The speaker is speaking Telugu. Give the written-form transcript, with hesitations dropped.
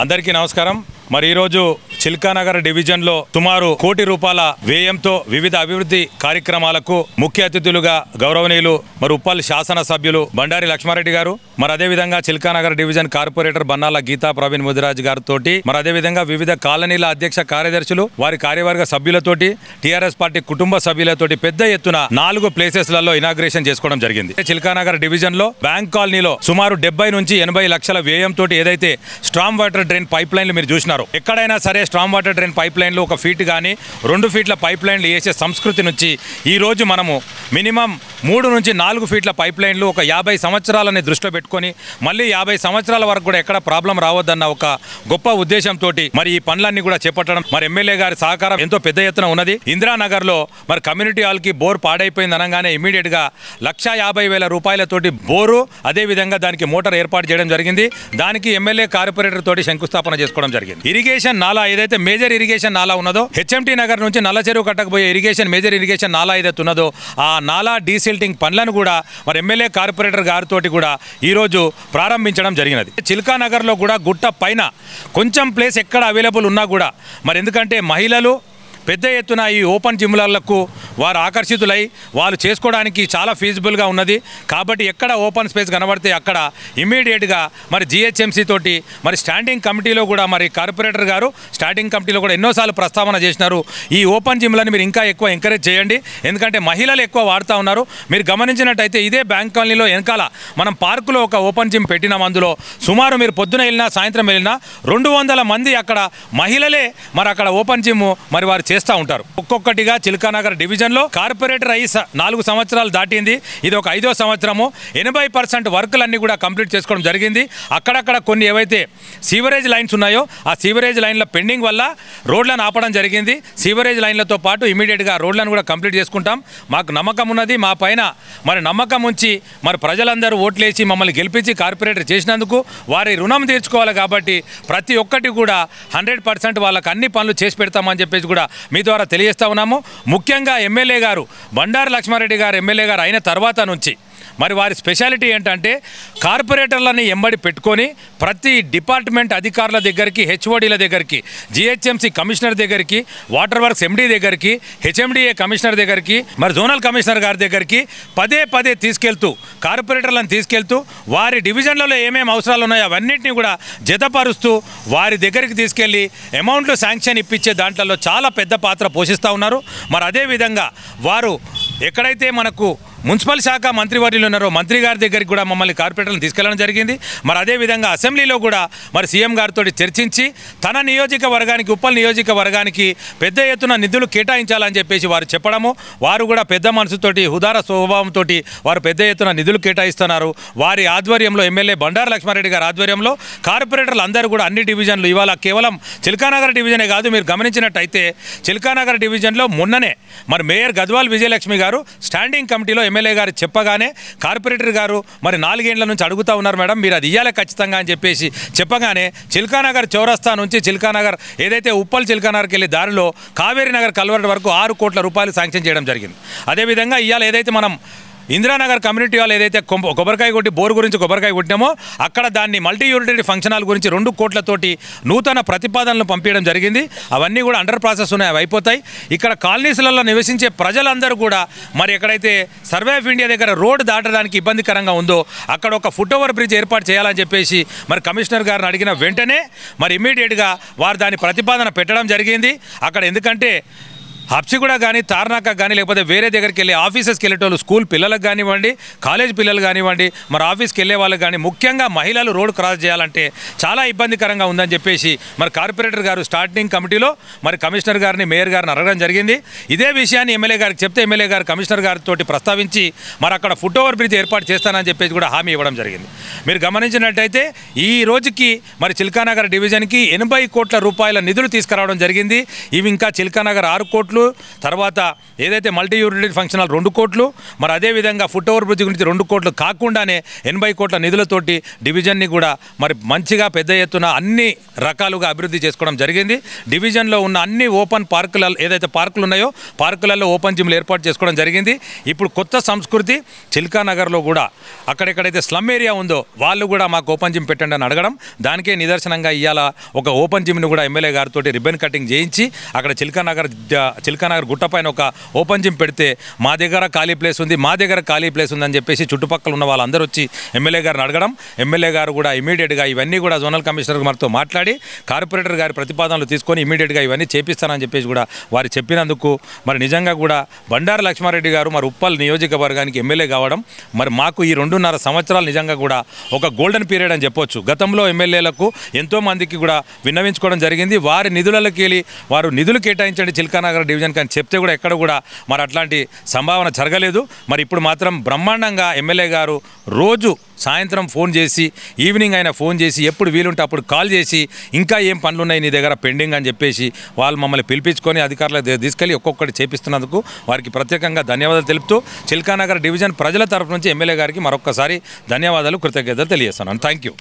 అందరికీ నమస్కారం। మరి ఈ రోజు చిల్కానగర్ డివిజన్ లో సుమారు ₹1 కోటి వ్యయంతో వివిధ అభివృద్ధి కార్యక్రమాలకు ముఖ్య అతిథులుగా గౌరవనీయులు మరి ఉప్పల్ శాసన సభ్యులు బండారి లక్ష్మారెడ్డి గారు, మరి అదే విధంగా చిల్కానగర్ డివిజన్ కార్పొరేటర్ బన్నాల గీతా ప్రవీణ్ ముదిరాజ్ గారితోటి, మరి అదే విధంగా వివిధ కాలనీల అధ్యక్ష కార్యదర్శులు వారి కార్యవర్గ సభ్యులతోటి, టీఆర్ఎస్ పార్టీ కుటుంబ సభ్యులతోటి పెద్ద ఎత్తున 4 ప్లేసెస్లలో ఇనాగ్రేషన్ చేసుకోవడం జరిగింది। చిల్కానగర్ డివిజన్ లో బ్యాంక్ కాలనీలో సుమారు 70 నుంచి 80 లక్షల వ్యయంతో ఏదైతే స్ట్రామ్ వాటర్ డ్రైన్ పైప్ లైన్లు మీరు చూసినారో, ఎక్కడైనా సరే స్ట్రామ్ వాటర్ డ్రైన్ పైప్ లైన్లు 1 ఫీట్ కానీ 2 ఫీట్ల పైప్ లైన్లు వేసే సంస్కృతి నుంచి ఈ రోజు మనము మినిమం 3 నుంచి 4 ఫీట్ల పైప్ లైన్లు ఒక 50 సంవత్సరాలని దృష్టిలో పెట్టుకొని మళ్ళీ 50 సంవత్సరాల వరకు కూడా ఎక్కడ ప్రాబ్లం రావద్దన్న ఒక గొప్ప ఉద్దేశంతో మరి ఈ పనులన్నీ కూడా చేపట్టడం, మరి ఎమ్మెల్యే గారి సహకారం ఎంతో పెద్ద ఎత్తున ఉన్నది। ఇందిరానగర్ లో మరి కమ్యూనిటీ హాల్ కి బోర్ పాడైపోయింది అనగానే ఇమీడియట్ గా ₹150,000 బోరు, అదే విధంగా దానికి మోటార్ ఏర్పాటు చేయడం జరిగింది। దానికి ఎమ్మెల్యే కార్పొరేటర్ తోటి శంకుస్థాపన చేసుకోవడం జరిగింది। ఇరిగేషన్ నాలా ఏదైతే మేజర్ ఇరిగేషన్ నాలా ఉన్నదో, హెచ్ఎంటీ నగర్ నుంచి నల్ల చెరువు కట్టకపోయే మేజర్ ఇరిగేషన్ నాలా ఏదైతే ఉన్నదో ఆ నాలా డీసిల్టింగ్ పనులను కూడా మరి ఎమ్మెల్యే కార్పొరేటర్ గారితో కూడా ఈరోజు ప్రారంభించడం జరిగినది। చిల్కానగర్ లో కూడా గుట్ట పైన కొంచెం ప్లేస్ ఎక్కడ అవైలబుల్ ఉన్నా కూడా మరి ఎందుకంటే మహిళలు పెద్ద ఎత్తున ఈ ఓపెన్ జిమ్లకు వారు ఆకర్షితులై వాళ్ళు చేసుకోవడానికి చాలా ఫీజిబుల్గా ఉన్నది కాబట్టి ఎక్కడ ఓపెన్ స్పేస్ కనబడితే అక్కడ ఇమ్మీడియట్గా మరి జిహెచ్ఎంసీ తోటి మరి స్టాండింగ్ కమిటీలో కూడా మరి కార్పొరేటర్ గారు స్టాండింగ్ కమిటీలో కూడా ఎన్నోసార్లు ప్రస్తావన చేసినారు। ఈ ఓపెన్ జిమ్లను మీరు ఇంకా ఎక్కువ ఎంకరేజ్ చేయండి, ఎందుకంటే మహిళలు ఎక్కువ వాడుతూ ఉన్నారు। మీరు గమనించినట్టయితే ఇదే బ్యాంక్ కాలనీలో వెనకాల మనం పార్కులో ఒక ఓపెన్ జిమ్ పెట్టినాం। అందులో సుమారు మీరు పొద్దున వెళ్ళినా సాయంత్రం వెళ్ళినా 200 మంది అక్కడ మహిళలే మరి అక్కడ ఓపెన్ జిమ్ మరి వారు చేస్తూ ఉంటారు। ఒక్కొక్కటిగా చిల్కానగర్ డివిజన్ లో కార్పొరేటర్ అయ్యి 4 సంవత్సరాలు దాటింది, ఇది ఒక 5వ సంవత్సరము। 80% వర్కులన్నీ కూడా కంప్లీట్ చేసుకోవడం జరిగింది। అక్కడక్కడ కొన్ని ఏవైతే సీవరేజ్ లైన్స్ ఉన్నాయో ఆ సీవరేజ్ లైన్ల పెండింగ్ వల్ల రోడ్లను ఆపడం జరిగింది। సీవరేజ్ లైన్లతో పాటు ఇమీడియట్గా రోడ్లను కూడా కంప్లీట్ చేసుకుంటాం। మాకు నమ్మకం ఉన్నది, మా పైన మరి నమ్మకం ఉంచి మరి ప్రజలందరూ ఓట్లేసి మమ్మల్ని గెలిపించి కార్పొరేటర్ చేసినందుకు వారి రుణం తీర్చుకోవాలి కాబట్టి ప్రతి ఒక్కటి కూడా 100% వాళ్ళకి అన్ని పనులు చేసి పెడతామని చెప్పేసి కూడా మీ ద్వారా తెలియజేస్తా ఉన్నాము। ముఖ్యంగా ఎమ్మెల్యే గారు బండారి లక్ష్మారెడ్డి గారు ఎమ్మెల్యే గారు అయిన తర్వాత నుంచి మరి వారి స్పెషాలిటీ ఏంటంటే కార్పొరేటర్లని ఎంబడి పెట్టుకొని ప్రతి డిపార్ట్మెంట్ అధికారుల దగ్గరికి, హెచ్ఓడీల దగ్గరికి, జిహెచ్ఎంసీ కమిషనర్ దగ్గరికి, వాటర్ వర్క్స్ ఎండీ దగ్గరికి, హెచ్ఎండిఏ కమిషనర్ దగ్గరికి, మరి జోనల్ కమిషనర్ గారి దగ్గరికి పదే తీసుకెళ్తూ కార్పొరేటర్లను తీసుకెళ్తూ వారి డివిజన్లలో ఏమేమి అవసరాలు ఉన్నాయో అవన్నింటినీ కూడా జతపరుస్తూ వారి దగ్గరికి తీసుకెళ్ళి అమౌంట్లు శాంక్షన్ ఇప్పించే దాంట్లో చాలా పెద్ద పాత్ర పోషిస్తూ ఉన్నారు। మరి అదేవిధంగా వారు ఎక్కడైతే మనకు మున్సిపల్ శాఖ మంత్రివర్యులు ఉన్నారో మంత్రి గారి దగ్గరికి కూడా మమ్మల్ని కార్పొరేటర్లను తీసుకెళ్లడం జరిగింది। మరి అదేవిధంగా అసెంబ్లీలో కూడా మరి సీఎం గారితో చర్చించి తన నియోజకవర్గానికి, ఉప్పల్ నియోజకవర్గానికి పెద్ద ఎత్తున నిధులు కేటాయించాలని చెప్పేసి వారు చెప్పడము, వారు కూడా పెద్ద మనసుతోటి ఉదార స్వభావంతో వారు పెద్ద ఎత్తున నిధులు కేటాయిస్తున్నారు। వారి ఆధ్వర్యంలో ఎమ్మెల్యే బండారి లక్ష్మారెడ్డి గారి ఆధ్వర్యంలో కార్పొరేటర్లు అందరూ కూడా అన్ని డివిజన్లు ఇవాళ కేవలం చిల్కానగర్ డివిజనే కాదు, మీరు గమనించినట్టయితే చిల్కానగర్ డివిజన్లో మొన్ననే మరి మేయర్ గద్వాల్ విజయలక్ష్మి గారు స్టాండింగ్ కమిటీలో ఎమ్మెల్యే గారు చెప్పగానే కార్పొరేటర్ గారు మరి 4 ఏళ్ల నుంచి అడుగుతూ ఉన్నారు, మేడం మీరు అది ఇయ్యాలి ఖచ్చితంగా అని చెప్పేసి చెప్పగానే చిల్కానగర్ చౌరస్తా నుంచి చిల్కానగర్ ఏదైతే ఉప్పల్ చిల్కానగర్కి వెళ్ళే దారిలో కావేరీ నగర్ కల్వర్ట్ వరకు ₹6 కోట్ల శాంక్షన్ చేయడం జరిగింది। అదేవిధంగా ఇవాళ ఏదైతే మనం ఇందిరానగర్ కమ్యూనిటీ హాల్ ఏదైతే కొబ్బరికాయ కొట్టి బోర్ గురించి కొబ్బరికాయ కొట్టినామో అక్కడ దాన్ని మల్టీ యూటిలిటీ ఫంక్షన్ హాల్ గురించి 2 కోట్లతోటి నూతన ప్రతిపాదనలు పంపించడం జరిగింది। అవన్నీ కూడా అండర్ ప్రాసెస్ ఉన్నాయి, అవి అయిపోతాయి। ఇక్కడ కాలనీస్లలో నివసించే ప్రజలందరూ కూడా మరి ఎక్కడైతే సర్వే ఆఫ్ ఇండియా దగ్గర రోడ్డు దాటడానికి ఇబ్బందికరంగా ఉందో అక్కడ ఒక ఫుట్ ఓవర్ బ్రిడ్జ్ ఏర్పాటు చేయాలని చెప్పేసి మరి కమిషనర్ గారిని అడిగిన వెంటనే మరి ఇమ్మీడియట్గా వారు దాని ప్రతిపాదన పెట్టడం జరిగింది। అక్కడ ఎందుకంటే హబ్సిగూడ కానీ, తార్నాక కానీ, లేకపోతే వేరే దగ్గరికి వెళ్ళి ఆఫీసెస్కి వెళ్ళేటోళ్ళు, స్కూల్ పిల్లలకు కానివ్వండి, కాలేజ్ పిల్లలు కానివ్వండి, మరి ఆఫీస్కి వెళ్ళే వాళ్ళకి కానీ ముఖ్యంగా మహిళలు రోడ్డు క్రాస్ చేయాలంటే చాలా ఇబ్బందికరంగా ఉందని చెప్పేసి మరి కార్పొరేటర్ గారు స్టార్టింగ్ కమిటీలో మరి కమిషనర్ గారిని, మేయర్ గారిని అడగడం జరిగింది। ఇదే విషయాన్ని ఎమ్మెల్యే గారికి చెప్తే ఎమ్మెల్యే గారు కమిషనర్ గారితో ప్రస్తావించి మరి అక్కడ ఫుట్ ఓవర్ బ్రిడ్జ్ ఏర్పాటు చేస్తానని చెప్పేసి కూడా హామీ ఇవ్వడం జరిగింది। మీరు గమనించినట్టయితే ఈ రోజుకి మరి చిల్కానగర్ డివిజన్కి ₹80 కోట్ల నిధులు తీసుకురావడం జరిగింది। ఇవి ఇంకా చిల్కానగర్ ₹6 కోట్లు కోట్లు, తర్వాత ఏదైతే మల్టీ యూటిలిటీ ఫంక్షన్ హాల్ 2 కోట్లు, మరి అదేవిధంగా ఫుట్ ఓవర్ బ్రిడ్జ్ గురించి 2 కోట్లు కాకుండానే 80 కోట్ల నిధులతోటి డివిజన్ని కూడా మరి మంచిగా పెద్ద ఎత్తున అన్ని రకాలుగా అభివృద్ధి చేసుకోవడం జరిగింది. డివిజన్లో ఉన్న అన్ని ఓపెన్ పార్కులలో ఏదైతే పార్కులు ఉన్నాయో పార్కులలో ఓపెన్ జిమ్లు ఏర్పాటు చేసుకోవడం జరిగింది. ఇప్పుడు కొత్త సంస్కృతి చిల్కానగర్లో కూడా అక్కడెక్కడైతే స్లమ్ ఏరియా ఉందో వాళ్ళు కూడా మాకు ఓపెన్ జిమ్ పెట్టండి అని అడగడం, దానికే నిదర్శనంగా ఇవాళ ఒక ఓపెన్ జిమ్ను కూడా ఎమ్మెల్యే గారితో రిబ్బన్ కటింగ్ చేయించి అక్కడ చిల్కానగర్ గుట్టపైన ఒక ఓపెన్ జిమ్ పెడితే మా దగ్గర ఖాళీ ప్లేస్ ఉందని చెప్పేసి చుట్టుపక్కల ఉన్న వాళ్ళందరూ వచ్చి ఎమ్మెల్యే గారిని అడగడం, ఎమ్మెల్యే గారు కూడా ఇమీడియట్గా ఇవన్నీ కూడా జోనల్ కమిషనర్ గారితో మాట్లాడి కార్పొరేటర్ గారి ప్రతిపాదనలు తీసుకొని ఇమీడియట్గా ఇవన్నీ చేపిస్తానని చెప్పేసి కూడా వారు చెప్పినందుకు మరి నిజంగా కూడా బండారు లక్ష్మారెడ్డి గారు మరి ఉప్పల్ నియోజకవర్గానికి ఎమ్మెల్యే కావడం మరి మాకు ఈ 2.5 సంవత్సరాలు నిజంగా కూడా ఒక గోల్డెన్ పీరియడ్ అని చెప్పొచ్చు. గతంలో ఎమ్మెల్యేలకు ఎంతోమందికి కూడా విన్నవించుకోవడం జరిగింది. వారి నిధులకి వెళ్ళి వారు నిధులు కేటాయించండి చిల్కానగర్ డివిజన్ కానీ చెప్తే కూడా ఎక్కడ కూడా మరి అట్లాంటి సంభావన జరగలేదు. మరి ఇప్పుడు మాత్రం బ్రహ్మాండంగా ఎమ్మెల్యే గారు రోజు సాయంత్రం ఫోన్ చేసి ఈవినింగ్ అయినా ఫోన్ చేసి ఎప్పుడు వీలుంటే అప్పుడు కాల్ చేసి ఇంకా ఏం పనులు ఉన్నాయి నీ దగ్గర పెండింగ్ అని చెప్పేసి వాళ్ళు మమ్మల్ని పిలిపించుకొని అధికారులకు తీసుకెళ్ళి ఒక్కొక్కటి చేపిస్తున్నందుకు వారికి ప్రత్యేకంగా ధన్యవాదాలు తెలుపుతూ చిల్కానగర్ డివిజన్ ప్రజల తరఫు నుంచి ఎమ్మెల్యే గారికి మరొక్కసారి ధన్యవాదాలు, కృతజ్ఞతలు తెలియజేస్తున్నాను. Thank you.